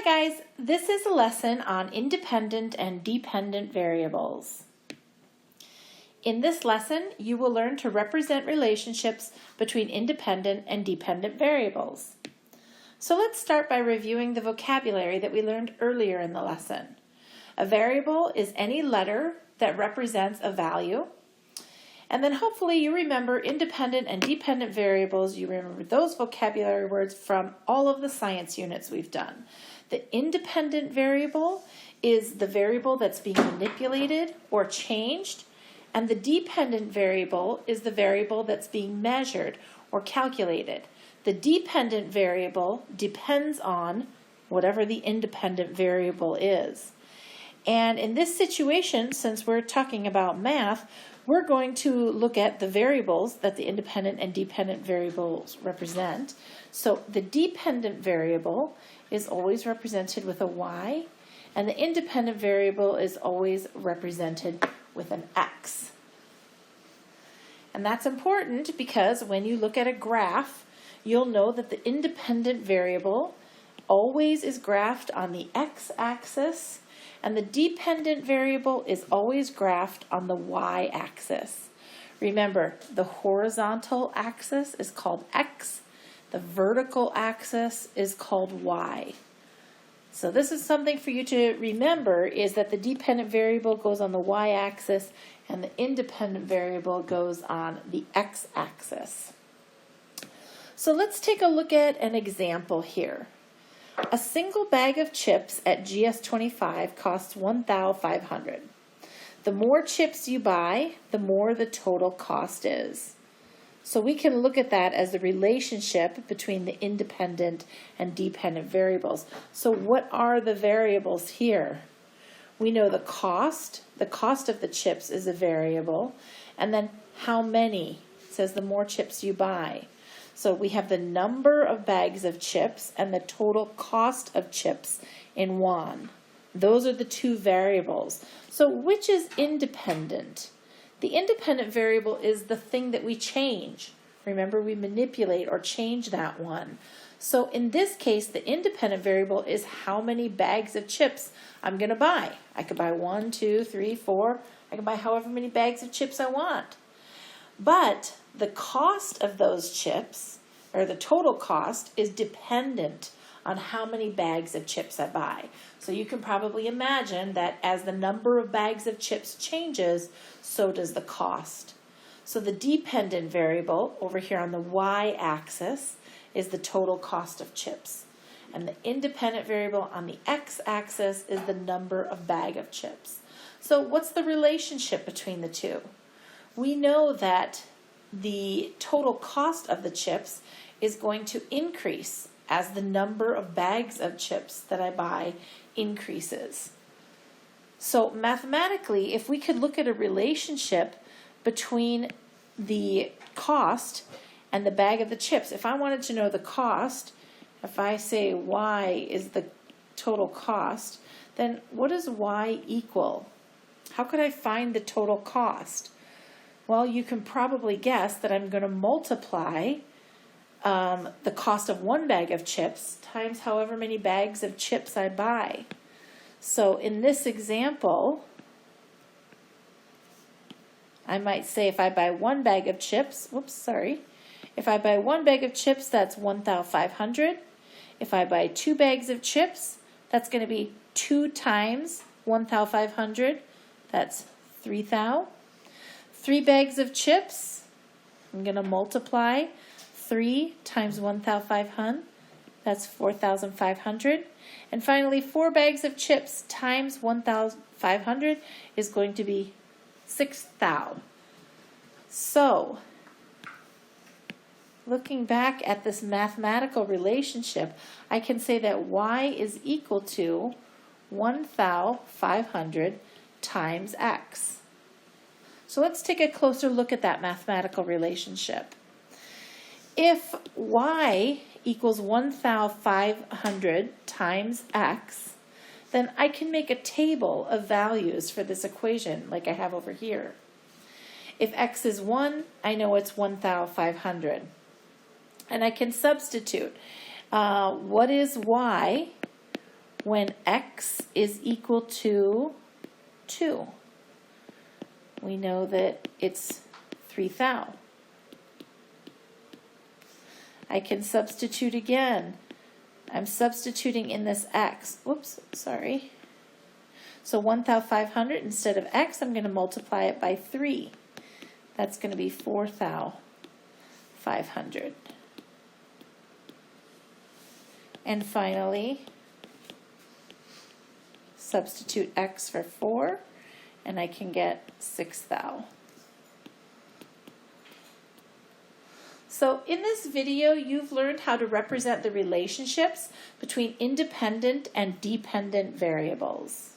guys, this is a lesson on independent and dependent variables. In this lesson, you will learn to represent relationships between independent and dependent variables. So let's start by reviewing the vocabulary that we learned earlier in the lesson. A variable is any letter that represents a value. And then hopefully you remember independent and dependent variables. You remember those vocabulary words from all of the science units we've done. The independent variable is the variable that's being manipulated or changed, and the dependent variable is the variable that's being measured or calculated. The dependent variable depends on whatever the independent variable is. And in this situation, since we're talking about math, we're going to look at the variables that the independent and dependent variables represent. So the dependent variable is always represented with a y, and the independent variable is always represented with an x. And that's important because when you look at a graph, you'll know that the independent variable always is graphed on the x-axis, and the dependent variable is always graphed on the y-axis. Remember, the horizontal axis is called x, the vertical axis is called y. So this is something for you to remember, is that the dependent variable goes on the y-axis and the independent variable goes on the x-axis. So let's take a look at an example here. A single bag of chips at GS25 costs 1,500. The more chips you buy, the more the total cost is. So we can look at that as the relationship between the independent and dependent variables. So what are the variables here? We know the cost of the chips is a variable, and then how many. It says the more chips you buy. So we have the number of bags of chips and the total cost of chips in won. Those are the two variables. So which is independent? The independent variable is the thing that we change. Remember, we manipulate or change that one. So in this case, the independent variable is how many bags of chips I'm going to buy. I could buy 1, 2, 3, 4. I can buy however many bags of chips I want. But the cost of those chips, or the total cost, is dependent on how many bags of chips I buy. So you can probably imagine that as the number of bags of chips changes, so does the cost. So the dependent variable over here on the y-axis is the total cost of chips. And the independent variable on the x-axis is the number of bag of chips. So what's the relationship between the two? We know that the total cost of the chips is going to increase as the number of bags of chips that I buy increases. So mathematically, if we could look at a relationship between the cost and the bag of the chips, if I wanted to know the cost, if I say y is the total cost, then what does y equal? How could I find the total cost? Well, you can probably guess that I'm going to multiply the cost of one bag of chips times however many bags of chips I buy. So in this example, I might say if I buy one bag of chips, if I buy one bag of chips, that's 1,500. If I buy two bags of chips, that's going to be 2 times 1,500. That's 3,000. 3 bags of chips, I'm going to multiply 3 times 1,500. That's 4,500. And finally, 4 bags of chips times 1,500 is going to be 6,000. So, looking back at this mathematical relationship, I can say that y is equal to 1,500 times x. So let's take a closer look at that mathematical relationship. If y equals 1,500 times x, then I can make a table of values for this equation like I have over here. If x is 1, I know it's 1,500. And I can substitute. What is y? when x is equal to 2. We know that it's 3 thou. I can substitute again. I'm substituting in this x. Whoops, sorry. So 1,500, instead of x, I'm going to multiply it by 3. That's going to be 4,500. And finally, substitute x for 4, and I can get 6 thou. So in this video, you've learned how to represent the relationships between independent and dependent variables.